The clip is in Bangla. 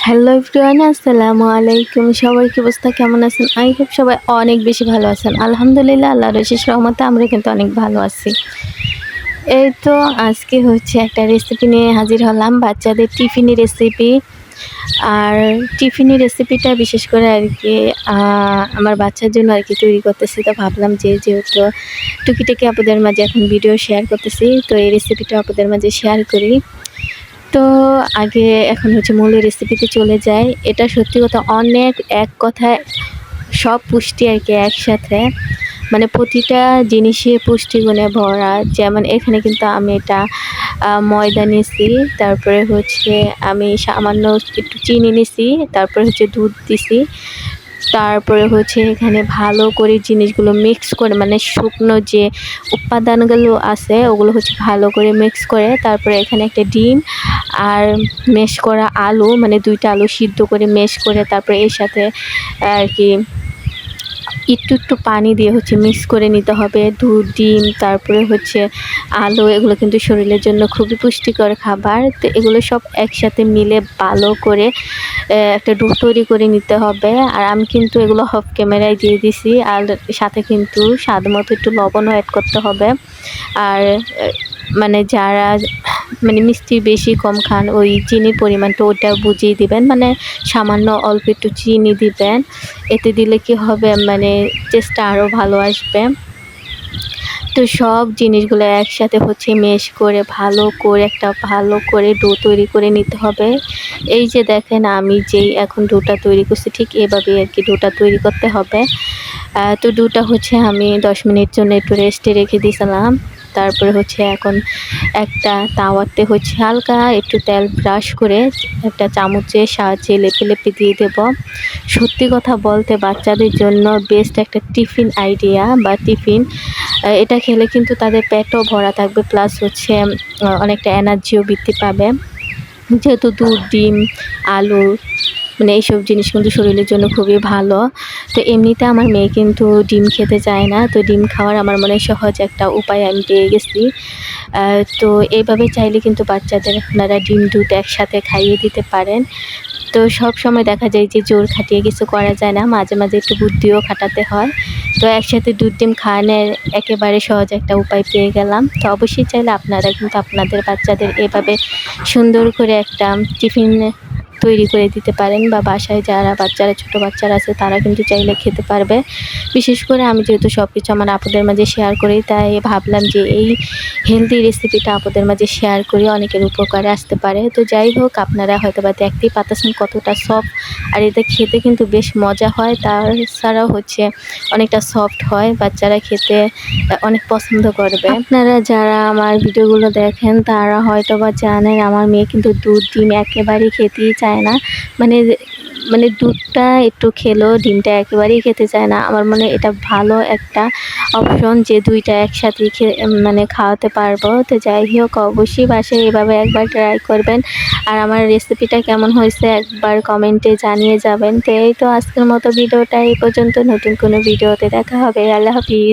হ্যালো এভরিওয়ান, আসসালামু আলাইকুম। সবাই কি অবস্থা, কেমন আছেন? আই হোপ সবাই অনেক বেশি ভালো আছেন। আলহামদুলিল্লাহ, আল্লাহর অশেষ রহমতে আমরা কিন্তু অনেক ভালো আছি। এই তো আজকে হচ্ছে একটা রেসিপি নিয়ে হাজির হলাম, বাচ্চাদের টিফিনি রেসিপি। আর টিফিনি রেসিপিটা বিশেষ করে আর কি আমার বাচ্চার জন্য আর কি তৈরি করতেছি। তো ভাবলাম যে যেহেতু টুকিটাকি আপুদের মাঝে এখন ভিডিও শেয়ার করতেছি, তো এই রেসিপিটা আপুদের মাঝে শেয়ার করি। তো আগে এখন হচ্ছে মূল রেসিপিতে চলে যাই। এটা সত্যি কথা অনেক, এক কথায় সব পুষ্টি আর কি একসাথে, মানে প্রতিটা জিনিসে পুষ্টিগুণে ভরা। যেমন এখানে কিন্তু আমি এটা ময়দা নিছি, তারপরে হচ্ছে আমি সামান্য একটু চিনি নিছি, তারপরে হচ্ছে দুধ দিছি, তারপরে হচ্ছে এখানে ভালো করে জিনিসগুলো মিক্স করে, মানে শুকনো যে উপাদানগুলো আছে ওগুলো হচ্ছে ভালো করে মিক্স করে, তারপরে এখানে একটা ডিম আর মেশ করা আলু, মানে 2টা আলু সিদ্ধ করে মেশ করে, তারপরে এর সাথে আর কি একটু পানি দিয়ে হচ্ছে মিক্স করে নিতে হবে। দুধ, ডিম, তারপরে হচ্ছে আলু, এগুলো কিন্তু শরীরের জন্য খুবই পুষ্টিকর খাবার। তো এগুলো সব একসাথে মিলে ভালো করে একটা ডো তৈরি করে নিতে হবে। আর আমি কিন্তু এগুলো অফ ক্যামেরায় দিয়ে দিছি, আর সাথে কিন্তু স্বাদ মতো একটু লবণও অ্যাড করতে হবে। আর মানে যারা মানে মিষ্টি বেশি কম খান, ওই চিনির পরিমাণটা ওটা বুঝিয়ে দিবেন, মানে সামান্য অল্প একটু চিনি দিবেন। এতে দিলে কি হবে, মানে টেস্টটা আরও ভালো আসবে। তো সব জিনিসগুলো একসাথে হচ্ছে মেশ করে ভালো করে ডো তৈরি করে নিতে হবে। এই যে দেখেন আমি যেই এখন ডোটা তৈরি করছি, ঠিক এভাবেই আর কি ডোটা তৈরি করতে হবে। তো ডোটা হচ্ছে আমি 10 মিনিট জন্য একটু রেস্টে রেখে দিয়েছিলাম। তারপরে হচ্ছে এখন একটা তাওয়াতে হচ্ছে হালকা একটু তেল ব্রাশ করে একটা চামচের সাহায্যে লেপে লেপে দিয়ে দেব। সত্যি কথা বলতে বাচ্চাদের জন্য বেস্ট একটা টিফিন আইডিয়া বা টিফিন। এটা খেলে কিন্তু তাদের পেটও ভরা থাকবে, প্লাস হচ্ছে অনেকটা এনার্জিও বৃদ্ধি পাবে। যেহেতু দুধ, ডিম, আলু, মানে এইসব জিনিস কিন্তু শরীরের জন্য খুবই ভালো। তো এমনিতে আমার মেয়ে কিন্তু ডিম খেতে চায় না, তো ডিম খাওয়ার আমার মনে হয় সহজ একটা উপায় আমি পেয়ে গেছি। তো এইভাবে চাইলে কিন্তু বাচ্চাদের আপনারা ডিম দুধ একসাথে খাইয়ে দিতে পারেন। তো সব সময় দেখা যায় যে জোর খাটিয়ে কিছু করা যায় না, মাঝে মাঝে একটু বুদ্ধিও খাটাতে হয়। তো একসাথে দুধ ডিম খাওয়ানোর একেবারে সহজ একটা উপায় পেয়ে গেলাম। তো অবশ্যই চাইলে আপনারা কিন্তু আপনাদের বাচ্চাদের এভাবে সুন্দর করে একটা টিফিন তৈরি করে দিতে পারেন, বা বাসায় যারা বাচ্চারা ছোটো বাচ্চারা আছে তারা কিন্তু চাইলে খেতে পারবে। বিশেষ করে আমি যেহেতু সব কিছু আমার আপুদের মাঝে শেয়ার করি, তাই ভাবলাম যে এই হেলদি রেসিপিটা আপুদের মাঝে শেয়ার করি, অনেকের উপকারে আসতে পারে। তো যাই হোক, আপনারা হয়তো বা দেখতেই পাচ্ছেন কতটা সফট, আর এটা খেতে কিন্তু বেশ মজা হয়। তাছাড়াও হচ্ছে অনেকটা সফট হয়, বাচ্চারা খেতে অনেক পছন্দ করবে। আপনারা যারা আমার ভিডিওগুলো দেখেন তারা হয়তো বা জানেন আমার মেয়ে কিন্তু দুধ ডিম একেবারেই খেতেই চায় না। মানে মানে দুধটা একটু খেলেও ডিমটা একেবারেই খেতে চায় না। আমার মনে হয় এটা ভালো একটা অপশন যে 2টা একসাথে মানে খাওয়াতে পারবো। তো যাই হোক, অবশ্যই বাসায় এভাবে একবার ট্রাই করবেন। আর আমার রেসিপিটা কেমন হয়েছে একবার কমেন্টে জানিয়ে যাবেন। তো এই তো আজকের মতো ভিডিওটা এই পর্যন্ত। নতুন কোনো ভিডিওতে দেখা হবে। আল্লাহ হাফিজ।